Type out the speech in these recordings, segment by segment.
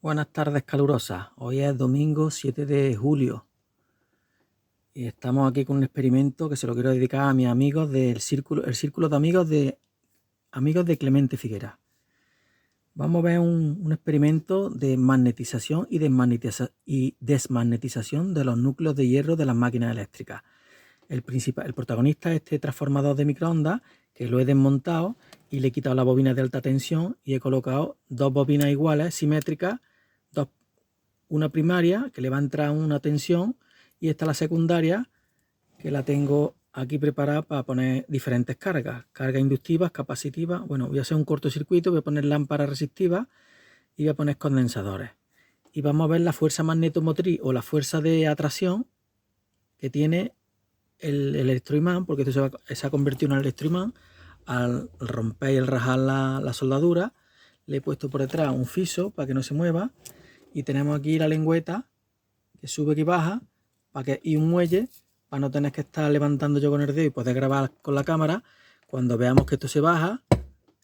Buenas tardes calurosas. Hoy es domingo 7 de julio y estamos aquí con un experimento que se lo quiero dedicar a mis amigos del círculo, el círculo de amigos de Clemente Figuera. Vamos a ver un experimento de magnetización y desmagnetización de los núcleos de hierro de las máquinas eléctricas. El protagonista es este transformador de microondas que lo he desmontado y le he quitado la bobina de alta tensión y he colocado dos bobinas iguales, simétricas, una primaria que le va a entrar una tensión y esta la secundaria que la tengo aquí preparada para poner diferentes cargas inductivas, capacitivas. Bueno, voy a hacer un cortocircuito, voy a poner lámparas resistivas y voy a poner condensadores y vamos a ver la fuerza magnetomotriz o la fuerza de atracción que tiene el electroimán, porque esto se ha convertido en un electroimán. Al romper y al rajar la soldadura le he puesto por detrás un fiso para que no se mueva y tenemos aquí la lengüeta que sube y baja y un muelle para no tener que estar levantando yo con el dedo y poder grabar con la cámara. Cuando veamos que esto se baja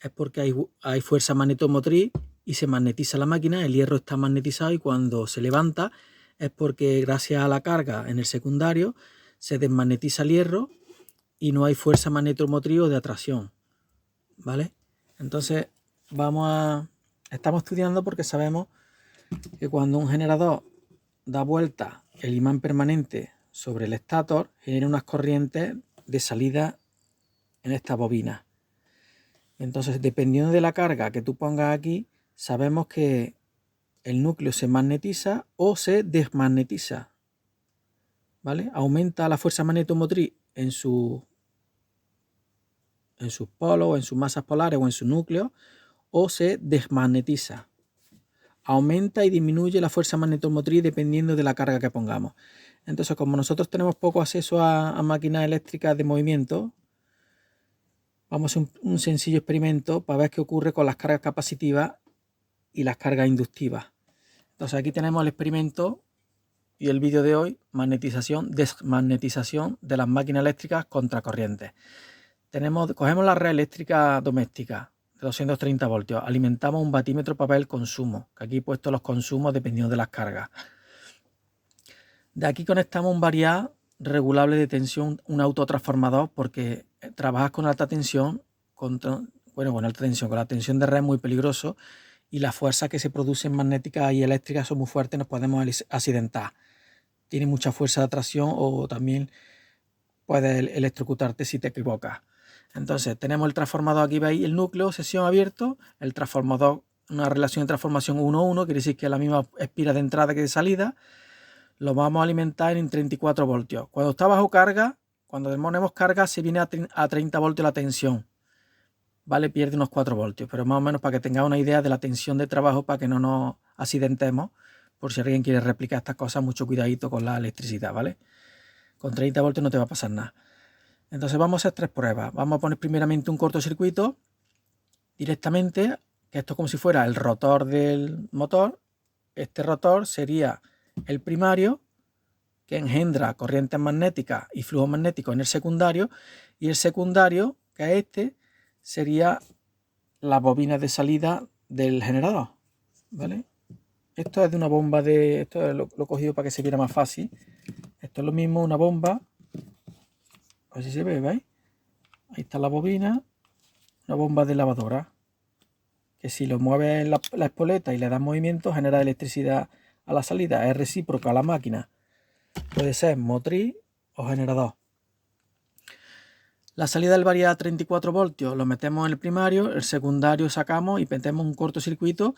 es porque hay fuerza magnetomotriz y se magnetiza la máquina, el hierro está magnetizado, y cuando se levanta es porque gracias a la carga en el secundario se desmagnetiza el hierro y no hay fuerza magnetomotriz o de atracción, ¿vale? Entonces estamos estudiando porque sabemos que cuando un generador da vuelta el imán permanente sobre el estator, genera unas corrientes de salida en esta bobina. Entonces, dependiendo de la carga que tú pongas aquí, sabemos que el núcleo se magnetiza o se desmagnetiza, ¿vale? Aumenta la fuerza magnetomotriz en sus polos o en sus masas polares o en su núcleo, o se desmagnetiza. Aumenta y disminuye la fuerza magnetomotriz dependiendo de la carga que pongamos. Entonces, como nosotros tenemos poco acceso a máquinas eléctricas de movimiento, vamos a hacer un sencillo experimento para ver qué ocurre con las cargas capacitivas y las cargas inductivas. Entonces, aquí tenemos el experimento y el vídeo de hoy: magnetización, desmagnetización de las máquinas eléctricas contra corrientes. Cogemos la red eléctrica doméstica de 230 voltios, alimentamos un batímetro para ver el consumo, que aquí he puesto los consumos dependiendo de las cargas. De aquí conectamos un variar regulable de tensión, un autotransformador, porque trabajas con alta tensión, con la tensión de red es muy peligroso y las fuerzas que se producen magnéticas y eléctricas son muy fuertes, nos podemos accidentar. Tiene mucha fuerza de atracción o también puedes electrocutarte si te equivocas. Entonces tenemos el transformador, aquí veis el núcleo, sesión abierto, el transformador, una relación de transformación 1:1, quiere decir que es la misma espira de entrada que de salida. Lo vamos a alimentar en 34 voltios. Cuando está bajo carga, cuando ponemos carga, se viene a 30 voltios la tensión, ¿vale? Pierde unos 4 voltios, pero más o menos para que tengáis una idea de la tensión de trabajo, para que no nos accidentemos. Por si alguien quiere replicar estas cosas, mucho cuidadito con la electricidad, ¿vale? Con 30 voltios no te va a pasar nada. Entonces vamos a hacer 3 pruebas. Vamos a poner primeramente un cortocircuito directamente, que esto es como si fuera el rotor del motor. Este rotor sería el primario, que engendra corrientes magnéticas y flujo magnético en el secundario, y el secundario, que es este, sería las bobinas de salida del generador, ¿vale? Esto es de una bomba esto lo he cogido para que se viera más fácil. Esto es lo mismo, una bomba. A ver si se ve, ¿veis? Ahí está la bobina, una bomba de lavadora, que si lo mueves la espoleta y le das movimiento, genera electricidad a la salida. Es recíproca a la máquina. Puede ser motriz o generador. La salida del variar a 34 voltios lo metemos en el primario, el secundario sacamos y metemos un cortocircuito.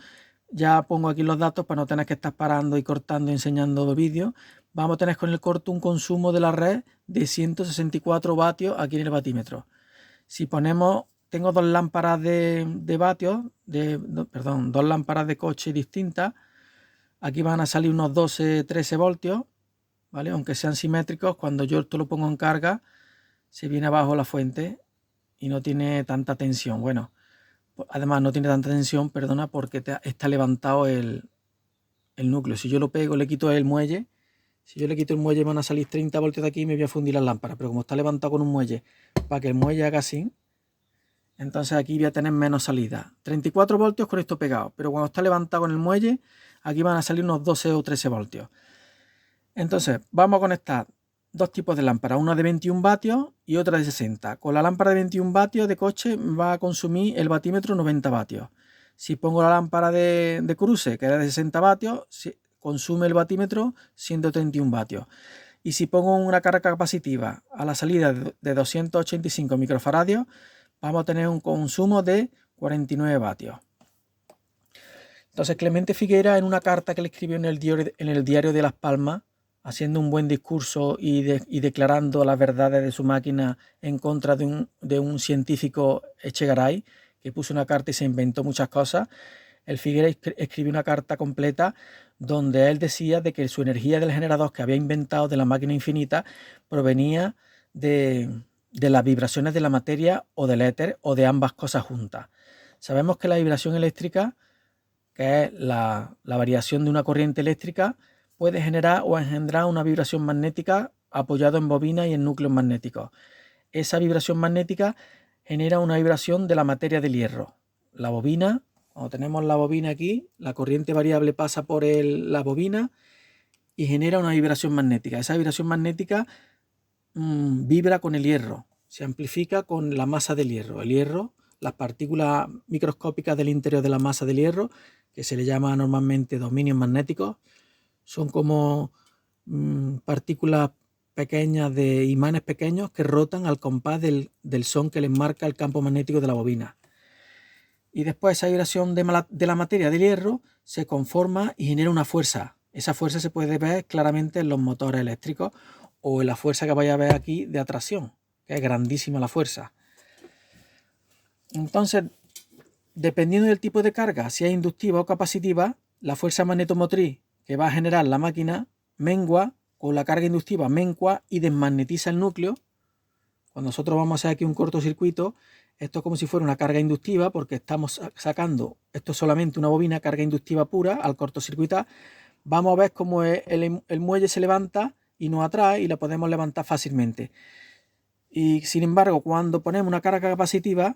Ya pongo aquí los datos para no tener que estar parando y cortando y enseñando vídeos. Vamos a tener con el corto un consumo de la red de 164 vatios aquí en el batímetro. Si ponemos, tengo dos lámparas de vatios, dos lámparas de coche distintas. Aquí van a salir unos 12-13 voltios, ¿vale? Aunque sean simétricos, cuando yo esto lo pongo en carga, se viene abajo la fuente y no tiene tanta tensión. Bueno, además no tiene tanta tensión, perdona, porque está levantado el núcleo. Si yo lo pego, le quito el muelle. Si yo le quito el muelle, van a salir 30 voltios de aquí y me voy a fundir las lámparas. Pero como está levantado con un muelle, para que el muelle haga así, entonces aquí voy a tener menos salida. 34 voltios con esto pegado. Pero cuando está levantado con el muelle, aquí van a salir unos 12 o 13 voltios. Entonces vamos a conectar dos tipos de lámparas, una de 21 vatios y otra de 60. Con la lámpara de 21 vatios de coche va a consumir el batímetro 90 vatios. Si pongo la lámpara de cruce, que es de 60 vatios, consume el batímetro 131 vatios. Y si pongo una carga capacitiva a la salida de 285 microfaradios, vamos a tener un consumo de 49 vatios. Entonces Clemente Figuera, en una carta que le escribió en el diario de Las Palmas, haciendo un buen discurso y declarando las verdades de su máquina en contra de un científico Echegaray, que puso una carta y se inventó muchas cosas, el Figuera escribió una carta completa donde él decía de que su energía del generador que había inventado de la máquina infinita provenía de las vibraciones de la materia o del éter o de ambas cosas juntas. Sabemos que la vibración eléctrica, que es la variación de una corriente eléctrica, puede generar o engendrar una vibración magnética apoyado en bobinas y en núcleos magnéticos. Esa vibración magnética genera una vibración de la materia del hierro. La bobina, cuando tenemos la bobina aquí, la corriente variable pasa por la bobina y genera una vibración magnética. Esa vibración magnética vibra con el hierro, se amplifica con la masa del hierro. El hierro, las partículas microscópicas del interior de la masa del hierro, que se le llama normalmente dominios magnéticos, son como partículas pequeñas de imanes pequeños que rotan al compás del son que les marca el campo magnético de la bobina. Y después esa vibración de la materia del hierro se conforma y genera una fuerza. Esa fuerza se puede ver claramente en los motores eléctricos o en la fuerza que vais a ver aquí de atracción, que es grandísima la fuerza. Entonces, dependiendo del tipo de carga, si es inductiva o capacitiva, la fuerza magnetomotriz que va a generar la máquina mengua, o la carga inductiva mengua y desmagnetiza el núcleo. Cuando nosotros vamos a hacer aquí un cortocircuito, esto es como si fuera una carga inductiva, porque estamos sacando, esto es solamente una bobina, carga inductiva pura, al cortocircuitar, vamos a ver cómo el muelle se levanta y nos atrae y la podemos levantar fácilmente. Y sin embargo, cuando ponemos una carga capacitiva,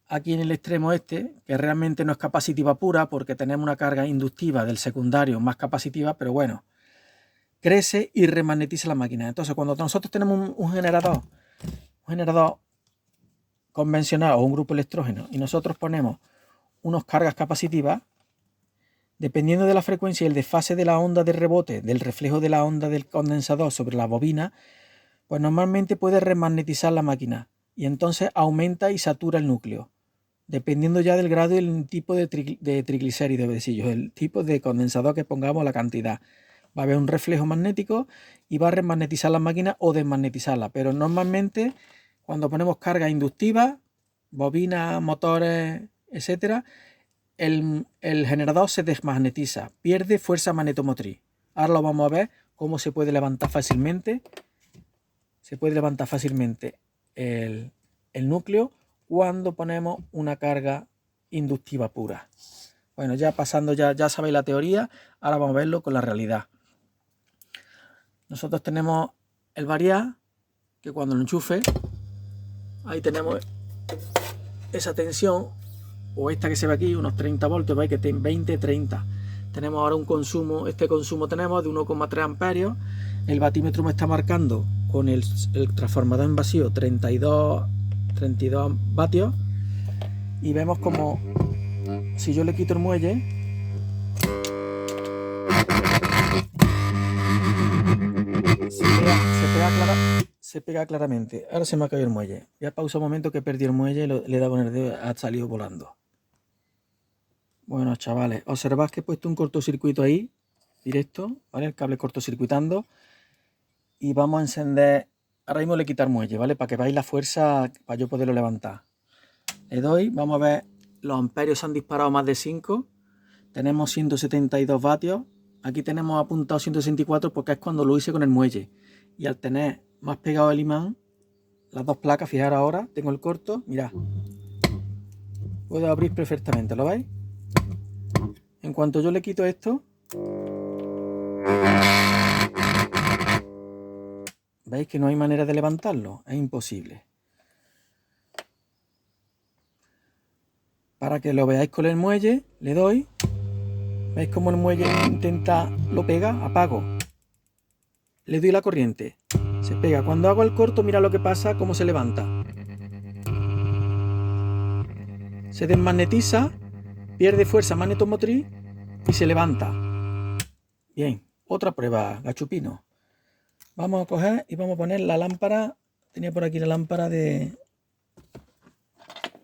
aquí en el extremo este, que realmente no es capacitiva pura porque tenemos una carga inductiva del secundario más capacitiva, pero bueno, crece y remagnetiza la máquina. Entonces, cuando nosotros tenemos un generador convencional o un grupo electrógeno y nosotros ponemos unas cargas capacitivas, dependiendo de la frecuencia y el desfase de la onda de rebote, del reflejo de la onda del condensador sobre la bobina, pues normalmente puede remagnetizar la máquina y entonces aumenta y satura el núcleo, dependiendo ya del grado y el tipo de triglicéridos, el tipo de condensador que pongamos, la cantidad. Va a haber un reflejo magnético y va a remagnetizar la máquina o desmagnetizarla, pero normalmente cuando ponemos carga inductiva, bobinas, motores, etcétera, el generador se desmagnetiza, pierde fuerza magnetomotriz. Ahora lo vamos a ver cómo se puede levantar fácilmente. Se puede levantar fácilmente el núcleo cuando ponemos una carga inductiva pura. Bueno, ya pasando, ya sabéis la teoría, ahora vamos a verlo con la realidad. Nosotros tenemos el variar, que cuando lo enchufe, ahí tenemos esa tensión, o esta que se ve aquí, unos 30 voltios, veis que tiene 20, 30. Tenemos ahora un consumo, este consumo tenemos de 1,3 amperios. El batímetro me está marcando con el transformador en vacío 32 vatios. Y vemos como si yo le quito el muelle, se pega claramente. Ahora se me ha caído el muelle. Voy a pausar un momento que he perdido el muelle y le he dado con el dedo, ha salido volando. Bueno, chavales, observad que he puesto un cortocircuito ahí, directo, ¿vale? El cable cortocircuitando. Y vamos a encender, ahora mismo le quitar el muelle, ¿vale? Para que veáis la fuerza para yo poderlo levantar. Le doy, vamos a ver, los amperios se han disparado más de 5. Tenemos 172 vatios. Aquí tenemos apuntado 164 porque es cuando lo hice con el muelle. Y al tener más pegado el imán, las dos placas, fijaros ahora, tengo el corto, mirad. Puedo abrir perfectamente, ¿lo veis? En cuanto yo le quito esto, veis que no hay manera de levantarlo, es imposible. Para que lo veáis con el muelle, le doy ¿Veis cómo el muelle lo pega? Apago. Le doy la corriente. Se pega. Cuando hago el corto, mira lo que pasa, cómo se levanta. Se desmagnetiza, pierde fuerza magnetomotriz y se levanta. Bien, otra prueba, gachupino. Vamos a coger y vamos a poner la lámpara. Tenía por aquí la lámpara de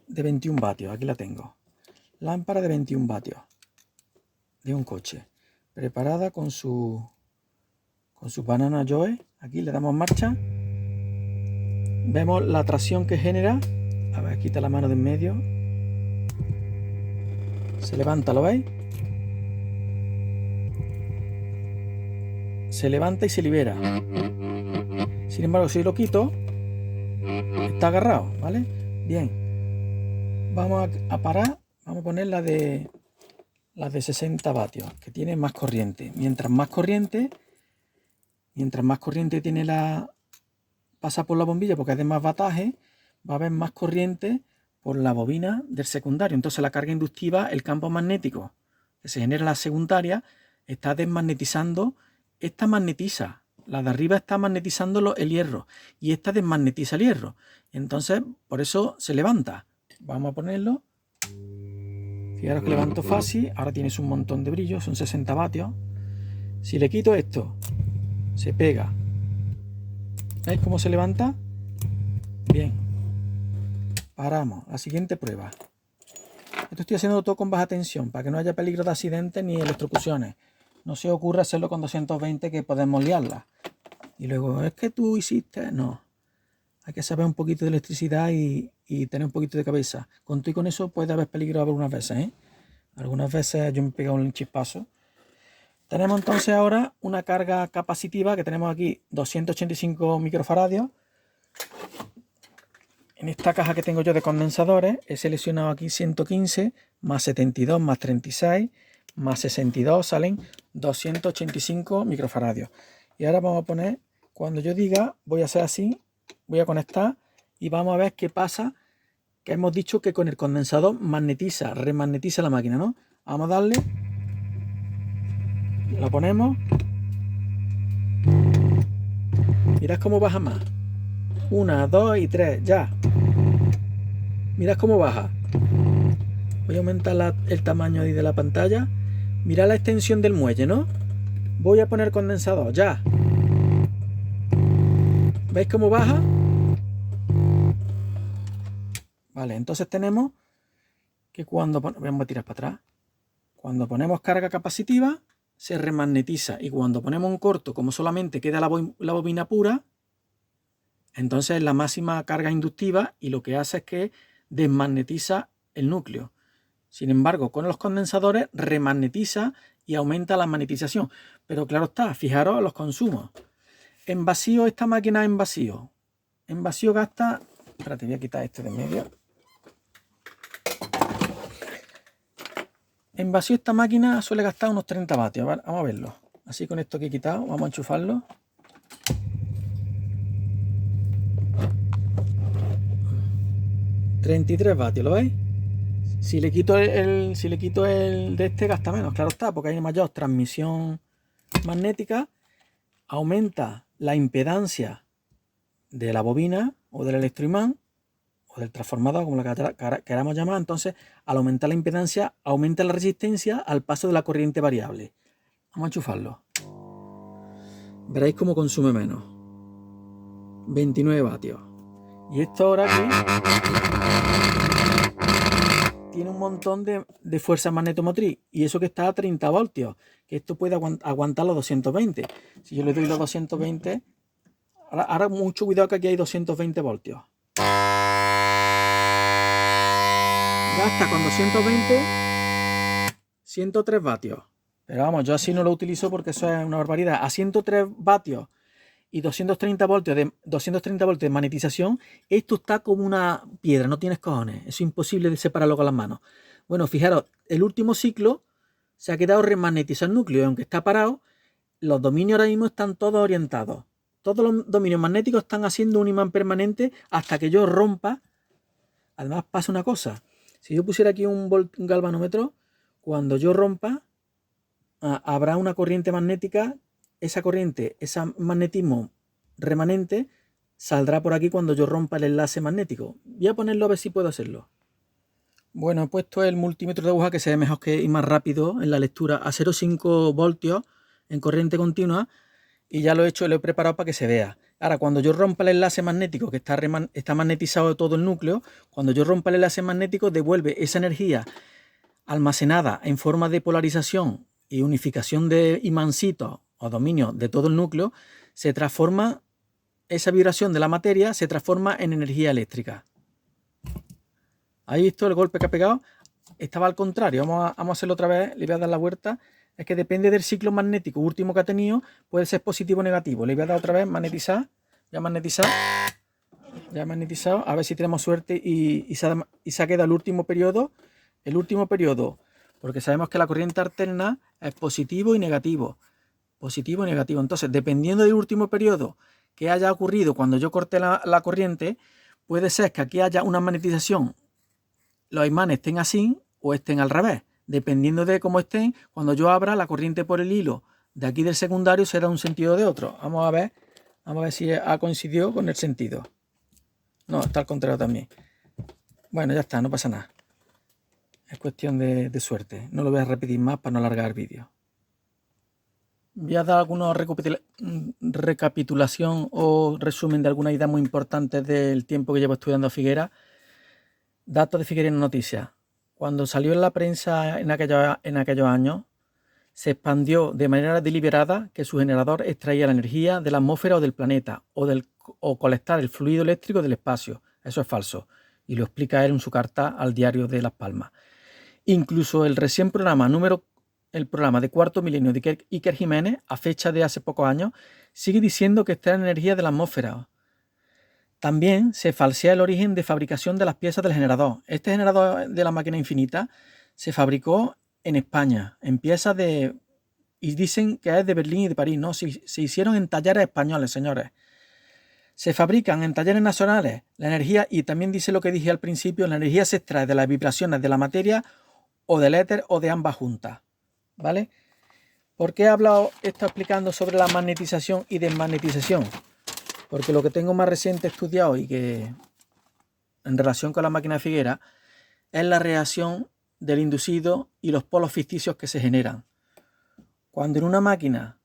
21 vatios. Aquí la tengo. Lámpara de 21 vatios. De un coche. Preparada con su banana joy. Aquí le damos marcha. Vemos la tracción que genera. A ver, quita la mano de en medio. Se levanta, ¿lo veis? Se levanta y se libera. Sin embargo, si lo quito, está agarrado, ¿vale? Bien. Vamos a parar. Vamos a poner la de 60 vatios, que tiene más corriente. Mientras más corriente tiene pasa por la bombilla, porque es de más vataje, va a haber más corriente por la bobina del secundario. Entonces la carga inductiva, el campo magnético que se genera en la secundaria, está desmagnetizando. Esta magnetiza, la de arriba está magnetizando el hierro y esta desmagnetiza el hierro. Entonces, por eso se levanta. Vamos a ponerlo. Fijaros que levanto fácil. Ahora tienes un montón de brillo, son 60 vatios. Si le quito esto, se pega. ¿Veis cómo se levanta? Bien. Paramos. La siguiente prueba. Esto estoy haciendo todo con baja tensión, para que no haya peligro de accidentes ni electrocuciones. No se ocurra hacerlo con 220, que podemos liarla. Y luego, es que tú hiciste... No. Hay que saber un poquito de electricidad y tener un poquito de cabeza. Con todo y con eso puede haber peligro algunas veces, ¿eh? Algunas veces yo me he pegado un chispazo. Tenemos entonces ahora una carga capacitiva que tenemos aquí 285 microfaradios. En esta caja que tengo yo de condensadores he seleccionado aquí 115 más 72 más 36 más 62, salen 285 microfaradios. Y ahora vamos a poner, cuando yo diga, voy a hacer así, voy a conectar y vamos a ver qué pasa, que hemos dicho que con el condensador magnetiza, remagnetiza la máquina, ¿no? Vamos a darle, lo ponemos, mirad cómo baja más, 1, 2 y 3, ya, mirad cómo baja. Voy a aumentar el tamaño ahí de la pantalla. Mirad la extensión del muelle, ¿no? Voy a poner condensador, ya. ¿Veis cómo baja? Vale, entonces tenemos que cuando... Vamos a tirar para atrás. Cuando ponemos carga capacitiva, se remagnetiza. Y cuando ponemos un corto, como solamente queda la bobina pura, entonces es la máxima carga inductiva y lo que hace es que desmagnetiza el núcleo. Sin embargo, con los condensadores remagnetiza y aumenta la magnetización. Pero claro está, fijaros los consumos. En vacío, esta máquina en vacío gasta... Espérate, voy a quitar este de medio. En vacío esta máquina suele gastar unos 30 vatios. Vamos a verlo. Así con esto que he quitado, vamos a enchufarlo. $33 vatios, ¿lo veis? Si le quito el de este, gasta menos, claro está, porque hay mayor transmisión magnética, aumenta la impedancia de la bobina o del electroimán o del transformador, como la queramos llamar. Entonces, al aumentar la impedancia, aumenta la resistencia al paso de la corriente variable. Vamos a enchufarlo. Veréis cómo consume menos. 29 vatios. Y esto ahora aquí tiene un montón de fuerza magnetomotriz, y eso que está a 30 voltios, que esto puede aguantar los 220. Si yo le doy los 220, ahora mucho cuidado que aquí hay 220 voltios. Gasta con 220 103 vatios. Pero vamos, yo así no lo utilizo porque eso es una barbaridad. A 103 vatios y 230 voltios de magnetización, esto está como una piedra, no tienes cojones. Es imposible de separarlo con las manos. Bueno, fijaros, el último ciclo se ha quedado remagnetizado el núcleo, y aunque está parado, los dominios ahora mismo están todos orientados. Todos los dominios magnéticos están haciendo un imán permanente hasta que yo rompa. Además pasa una cosa, si yo pusiera aquí un galvanómetro, cuando yo rompa, habrá una corriente magnética, esa corriente, ese magnetismo remanente saldrá por aquí cuando yo rompa el enlace magnético. Voy a ponerlo a ver si puedo hacerlo. Bueno, he puesto el multímetro de aguja que se ve mejor que y más rápido en la lectura a 0,5 voltios en corriente continua y ya lo he hecho, lo he preparado para que se vea. Ahora, cuando yo rompa el enlace magnético que está magnetizado de todo el núcleo, cuando yo rompa el enlace magnético devuelve esa energía almacenada en forma de polarización y unificación de imancitos o dominios de todo el núcleo, se transforma, esa vibración de la materia se transforma en energía eléctrica. ¿Habéis visto el golpe que ha pegado? Estaba al contrario, vamos a hacerlo otra vez, le voy a dar la vuelta. Es que depende del ciclo magnético último que ha tenido, puede ser positivo o negativo. Le voy a dar otra vez, magnetizar, ya magnetizado, a ver si tenemos suerte y se ha quedado el último periodo, porque sabemos que la corriente alterna es positivo y negativo. Entonces, dependiendo del último periodo que haya ocurrido cuando yo corte la corriente, puede ser que aquí haya una magnetización, los imanes estén así o estén al revés. Dependiendo de cómo estén, cuando yo abra la corriente por el hilo de aquí del secundario será un sentido o de otro. Vamos a ver si ha coincidido con el sentido. No, está al contrario también. Bueno, ya está, no pasa nada. Es cuestión de suerte. No lo voy a repetir más para no alargar el vídeo. Voy a dar alguna recapitulación o resumen de algunas ideas muy importantes del tiempo que llevo estudiando Figueras. Datos de Figueras en noticias. Cuando salió en la prensa en aquellos años, se expandió de manera deliberada que su generador extraía la energía de la atmósfera o del planeta o colectar el fluido eléctrico del espacio. Eso es falso y lo explica él en su carta al diario de Las Palmas. Incluso el recién programa de cuarto milenio de Iker Jiménez, a fecha de hace pocos años, sigue diciendo que extrae energía de la atmósfera. También se falsea el origen de fabricación de las piezas del generador. Este generador de la máquina infinita se fabricó en España, en piezas y dicen que es de Berlín y de París. No, se hicieron en talleres españoles, señores. Se fabrican en talleres nacionales. La energía, y también dice lo que dije al principio, la energía se extrae de las vibraciones de la materia o del éter o de ambas juntas. ¿Vale? ¿Por qué he estado explicando sobre la magnetización y desmagnetización? Porque lo que tengo más reciente estudiado y que en relación con la máquina de Figueras es la reacción del inducido y los polos ficticios que se generan. Cuando en una máquina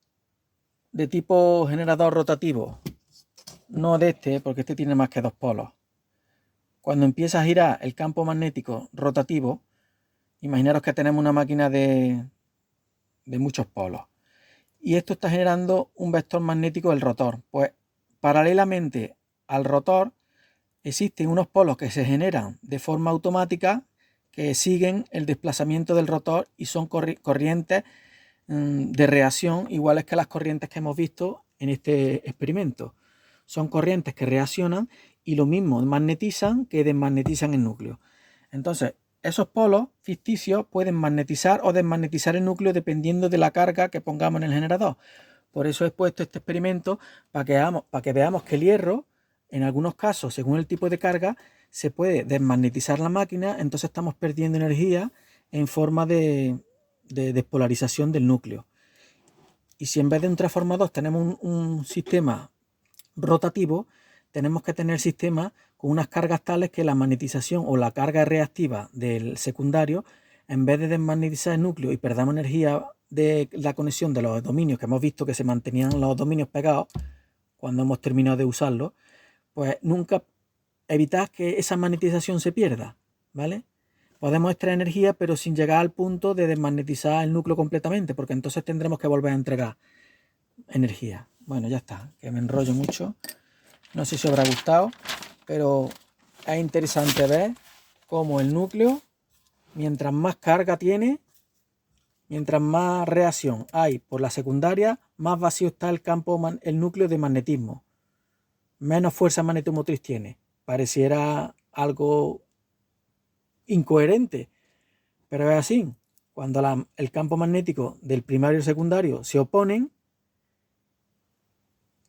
de tipo generador rotativo, no de este, porque este tiene más que dos polos, cuando empieza a girar el campo magnético rotativo, imaginaros que tenemos una máquina de muchos polos y esto está generando un vector magnético del rotor. Pues paralelamente al rotor existen unos polos que se generan de forma automática que siguen el desplazamiento del rotor y son corrientes de reacción iguales que las corrientes que hemos visto en este experimento. Son corrientes que reaccionan y lo mismo magnetizan que desmagnetizan el núcleo. Entonces, esos polos ficticios pueden magnetizar o desmagnetizar el núcleo dependiendo de la carga que pongamos en el generador. Por eso he puesto este experimento para que veamos que el hierro, en algunos casos, según el tipo de carga, se puede desmagnetizar la máquina, entonces estamos perdiendo energía en forma de despolarización del núcleo. Y si en vez de un transformador tenemos un sistema rotativo, tenemos que tener sistemas con unas cargas tales que la magnetización o la carga reactiva del secundario, en vez de desmagnetizar el núcleo y perdamos energía de la conexión de los dominios que hemos visto que se mantenían los dominios pegados cuando hemos terminado de usarlos, pues nunca evitar que esa magnetización se pierda, ¿vale? Podemos extraer energía pero sin llegar al punto de desmagnetizar el núcleo completamente, porque entonces tendremos que volver a entregar energía. Bueno, ya está, que me enrollo mucho. No sé si os habrá gustado, pero es interesante ver cómo el núcleo, mientras más carga tiene, mientras más reacción hay por la secundaria, más vacío está el núcleo de magnetismo. Menos fuerza magnetomotriz tiene. Pareciera algo incoherente, pero es así. Cuando el campo magnético del primario y el secundario se oponen,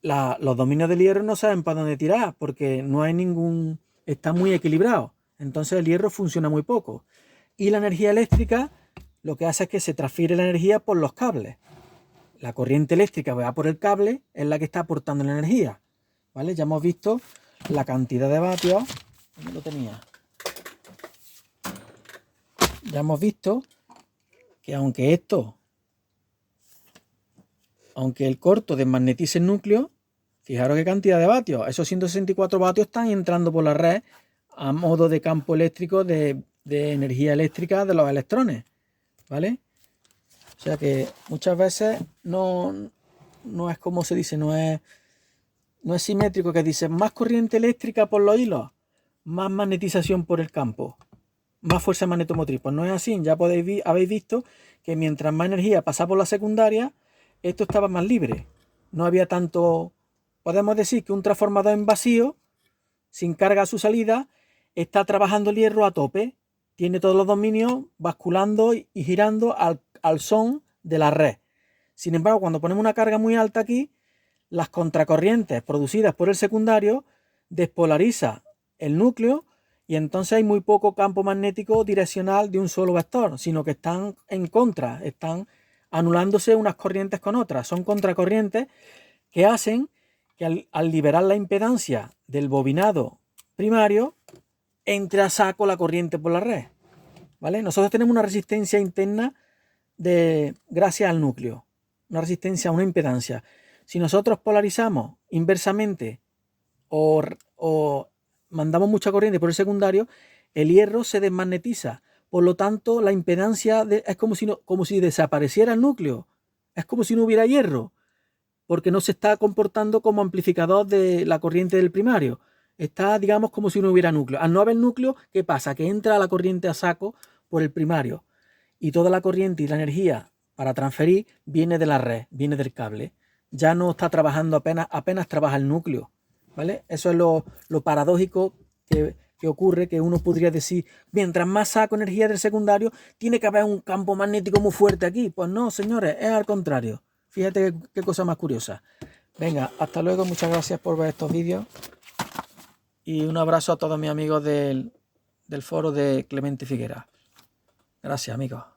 los dominios del hierro no saben para dónde tirar porque no hay está muy equilibrado. Entonces el hierro funciona muy poco. Y la energía eléctrica lo que hace es que se transfiere la energía por los cables. La corriente eléctrica que va por el cable es la que está aportando la energía, ¿vale? Ya hemos visto la cantidad de vatios. ¿Dónde lo tenía? Ya hemos visto que aunque el corto desmagnetice el núcleo, fijaros qué cantidad de vatios. Esos 164 vatios están entrando por la red a modo de campo eléctrico de energía eléctrica de los electrones, ¿vale? O sea que muchas veces no es como se dice, no es simétrico, que dice más corriente eléctrica por los hilos, más magnetización por el campo, más fuerza magnetomotriz. Pues no es así. Ya habéis visto que mientras más energía pasaba por la secundaria, esto estaba más libre. No había tanto. Podemos decir que un transformador en vacío, sin carga a su salida, está trabajando el hierro a tope. Tiene todos los dominios basculando y girando al son de la red. Sin embargo, cuando ponemos una carga muy alta aquí, las contracorrientes producidas por el secundario despolariza el núcleo y entonces hay muy poco campo magnético direccional de un solo vector, sino que están en contra, están anulándose unas corrientes con otras. Son contracorrientes que hacen que al liberar la impedancia del bobinado primario, entre a saco la corriente por la red, ¿vale? Nosotros tenemos una resistencia interna gracias al núcleo, una resistencia, una impedancia. Si nosotros polarizamos inversamente o mandamos mucha corriente por el secundario, el hierro se desmagnetiza. Por lo tanto, la impedancia es como si desapareciera el núcleo. Es como si no hubiera hierro, porque no se está comportando como amplificador de la corriente del primario. Está, digamos, como si no hubiera núcleo. Al no haber núcleo, ¿qué pasa? Que entra la corriente a saco por el primario. Y toda la corriente y la energía para transferir viene de la red, viene del cable. Ya no está trabajando apenas trabaja el núcleo, ¿vale? Eso es lo paradójico que ocurre, que uno podría decir, mientras más saco energía del secundario, tiene que haber un campo magnético muy fuerte aquí. Pues no, señores, es al contrario. Fíjate qué cosa más curiosa. Venga, hasta luego, muchas gracias por ver estos vídeos y un abrazo a todos mis amigos del foro de Clemente Figuera. Gracias, amigos.